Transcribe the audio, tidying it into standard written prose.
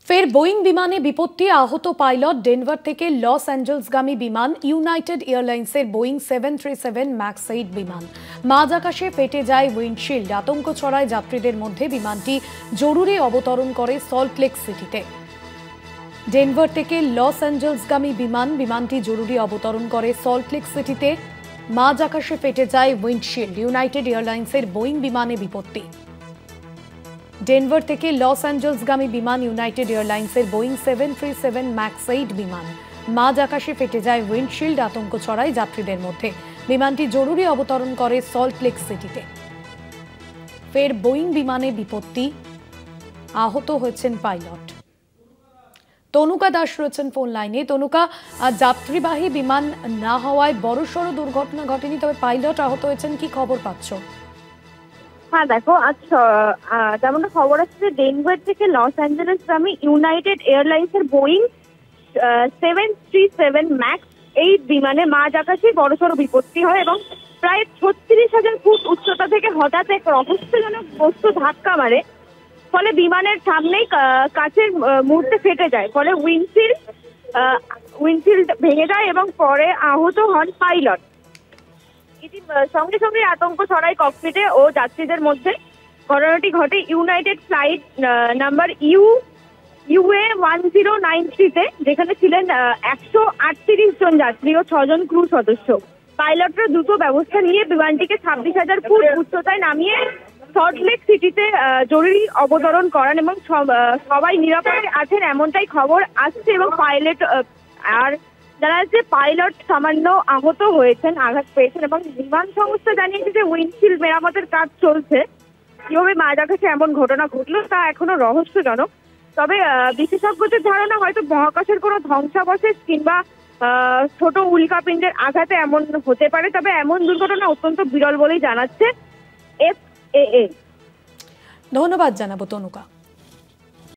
ফের বোয়িং বিমানে বিপত্তি, আহত পাইলট। ডেনভার থেকে লস অ্যাঞ্জেলসগামী বিমান ইউনাইটেড এয়ারলাইন্সের বোয়িং 737 ম্যাক্স 8 বিমান মাঝ আকাশে ফেটে যায় উইন্ডশিল্ড। আতঙ্ক ছড়ায় যাত্রীদের মধ্যে। বিমানটি জরুরি অবতরণ করে সল্টলেক সিটিতে। ডেনভার থেকে লস অ্যাঞ্জেলসগামী বিমানটি জরুরি অবতরণ করে সল্টলেক সিটিতে। মাঝ আকাশে ফেটে যায় উইন্ডশিল্ড। ইউনাইটেড এয়ারলাইন্সের বোয়িং বিমানে বিপত্তি। ডেনভার থেকে লস অ্যাঞ্জেলসগামী বিমান ইউনাইটেড এয়ারলাইন্সের বোয়িং 737 ম্যাক্স 8 বিমান মাঝ আকাশে ফেটে যায় উইন্ডশিল্ড। আতঙ্ক ছড়ায় যাত্রীদের মধ্যে। বিমানটি জরুরি অবতরণ করে সল্টলেক সিটিতে। ফের বোয়িং বিমানে বিপত্তি, আহত হয়েছেন পাইলট। তনুকা দাস রয়েছেন ফোন লাইনে। তনুকা, যাত্রীবাহী বিমান না হওয়ায় বড়সড় দুর্ঘটনা ঘটেনি, তবে পাইলট আহত হয়েছেন, কি খবর পাচ্ছ? হ্যাঁ দেখো, যেমনটা খবর আছে যে ডেনভার থেকে লস অ্যাঞ্জেলেসগামী ইউনাইটেড এয়ারলাইন্সের বোয়িং 737 ম্যাক্স 8 বিমানে মাঝ আকাশে বড়সড় বিপত্তি হয় এবং প্রায় 36,000 ফুট উচ্চতা থেকে হঠাৎ এক রহস্যজনক বস্তু ধাক্কা মারে। ফলে বিমানের সামনেই কাচের মুহূর্তে ফেটে যায়। ফলে উইন্ডশিল্ড ভেঙে যায় এবং পরে আহত হন পাইলট। সঙ্গে সঙ্গে আতঙ্ক ছড়ায় ককপিটে ও যাত্রীদের মধ্যে। ঘটনাটি ঘটে ইউনাইটেড ফ্লাইট নাম্বার UA 1093-তে, যেখানে ছিলেন 138 জন যাত্রী ও 6 জন ক্রু সদস্য। পাইলটরা দ্রুত ব্যবস্থা নিয়ে বিমানটিকে 26,000 ফুট উচ্চতায় নামিয়ে সল্টলেক সিটিতে জরুরি অবতরণ করান এবং সবাই নিরাপদে আছেন এমনটাই খবর আসছে। এবং জানা যাচ্ছে পাইলট সামান্য আহত হয়েছেন, আঘাত পেয়েছেন এবং বিমান সংস্থা জানিয়েছে যে উইন্ডশিল্ড মেরামতের কাজ চলছে। কিভাবে মাঝ আকাশে এমন ঘটনা ঘটলো তা এখনো রহস্যজনক। তবে বিশেষজ্ঞদের ধারণা হয়তো মহাকাশের কোনো ধ্বংসাবশেষ কিংবা ছোট উল্কাপিণ্ডের আঘাতে এমন হতে পারে। তবে এমন দুর্ঘটনা অত্যন্ত বিরল বলেই জানাচ্ছে FAA। ধন্যবাদ জানাবো তনুকা।